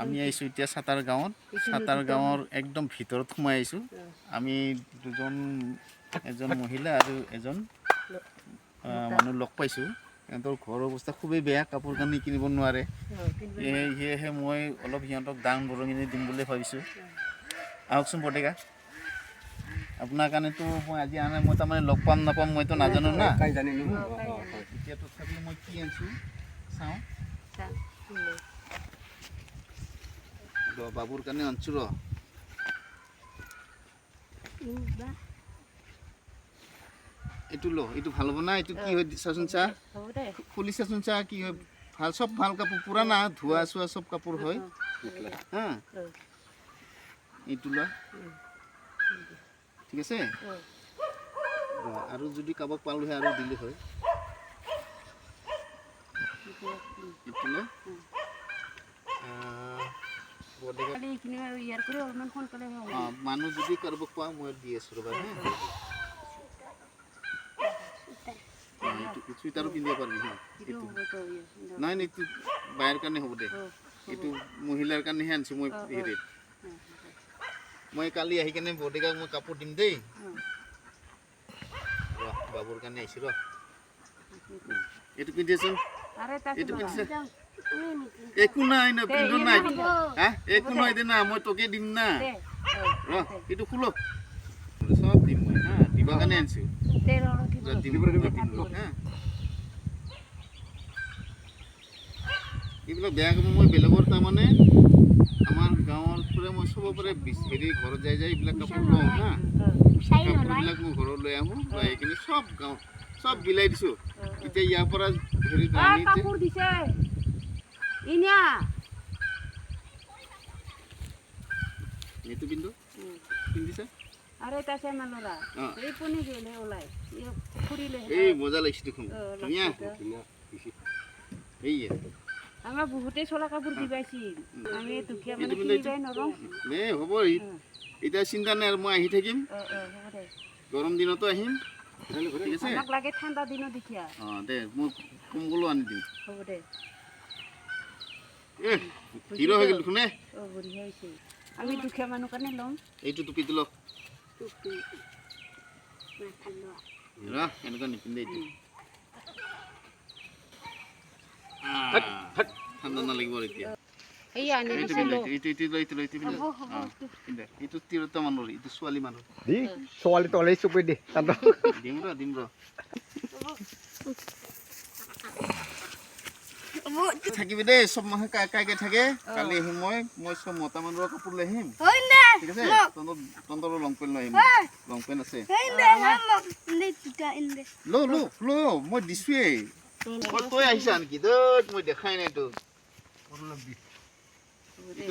আমি আহিছো এতিয়া সাতাৰ গাঁৱৰ একদম ভিতৰত সোমাই আহিছো আমি এজন মহিলা আৰু এজন মানুহ লগ পাইছো সিহঁতৰ ঘৰৰ অৱস্থা খুবেই বেয়া কাপোৰ কানি কিনিব নোৱাৰে সেয়েহে মই অলপ সিহঁতক দান বৰঙণি দিম বুলি ভাবিছোঁ আহকচোন বৰ্ডেকা আপোনাৰ কাৰণেতো মই আজি আনে মই তাৰমানে লগ পাম নাপাম মইতো নাজানো না এতিয়া তথাপি মই কি আনিছোঁ চাওঁ বাবুৰ কাৰণে আনিছোঁ ৰ এইটো ল এইটো ভাল হ'ব না এইটো কি হয় চাচোন চা খুলি চাচোন চা কি হয় ভাল চব ভাল কাপোৰ পুৰানা ধোৱা চোৱা চব কাপোৰ হয় হা এইটো ল ঠিক আছে আৰু যদি কাৰোবাক পালোঁ হয় আৰু দিলোঁ হয় এইটো ল মানুহ যদি কাৰোবাক পাওঁ মই দি আছোঁ ৰ'বা চুইটাৰো পিন্ধিব পাৰিবি হা নাই নাই এইটো বায়েৰ কাৰণে হ'ব দে এইটো মহিলাৰ কাৰণেহে আনিছোঁ মই হেৰিত মই কালি আহি কেনে বৰ্ডেকাক মই কাপোৰ দিম দেই ৰ বাবুৰ কাৰণে আহিছোঁ ৰ এইটো পিন্ধিছোন এইটো পিন্ধিছে একো নাই না পিন্ধো নাই হা একো নহয় দে না মই তোকে দিম না ৰ এইটো খোলো সব দিম মই হা দিবা কাৰণে আনিছোঁ এইবিলাক বেয়া কাম মই বেলেগৰ তাৰমানে আমাৰ গাঁৱৰ পৰা মই চবৰ পৰা হেৰি ঘৰত যাই এইবিলাক কাপোৰ লওঁ হা কাপোৰবিলাক মই ঘৰত লৈ আহোঁ লৈ আহি কিনে চব গাঁও চব বিলাই দিছোঁ এতিয়া ইয়াৰ পৰা হেৰি এইটো পিন্ধো পিন্ধিছে এই মজা লাগিছে দেখোন ধুনীয়া এই আমাৰ বহুতে চলা কাপোৰ দি পাইছিল আমি দুখীয়া মানে কিনিবাই নৰওঁ হ'ব এতিয়া চিন্তা নাই আৰু মই আহি থাকিম গৰম দিনতো আহিম ঠিক আছে আমাক লাগে ঠাণ্ডা দিনত দেখিয়া দে মোক কম্বলো আনি দিম হ'ব দে হিৰো হৈ গ'ল দেখোন বঢ়িয়া হৈছে আমি দুখীয়া মানুহ কাৰণে ল'ম এইটো টুপিটো ল এনেকুৱা নিপিন্ধে এইটো ঠাণ্ডা নালাগিব এতিয়া এইটো তিৰোতা মানুহৰ এইটো ছোৱালী মানুহ ছোৱালীটো ওলাই চুপি দে দিম ৰ থাকিবি দেই চব মানুহ কাইকে থাকে কালি আহিম মই চব মতা মানুহৰ কাপোৰ লৈ আহিম ঠিক আছে তহঁতৰ লং পেণ্ট লৈ আহিম লং পেণ্ট আছে ল মই দিছোৱেই তই আহিছা নেকি মই দেখাই নাই তোক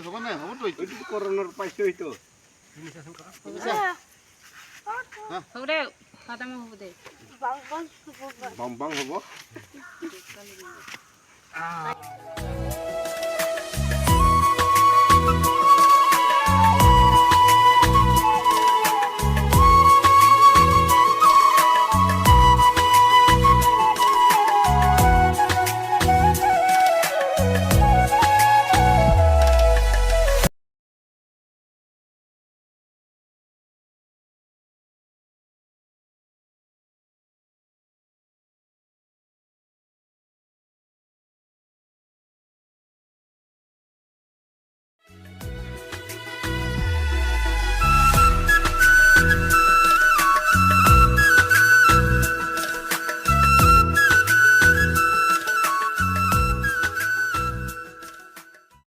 হ'ব নাই হ'ব তই কৰোণাৰ পাইছো এইটো হ'ব দে খাটামো হ'ব দে বাং হ'ব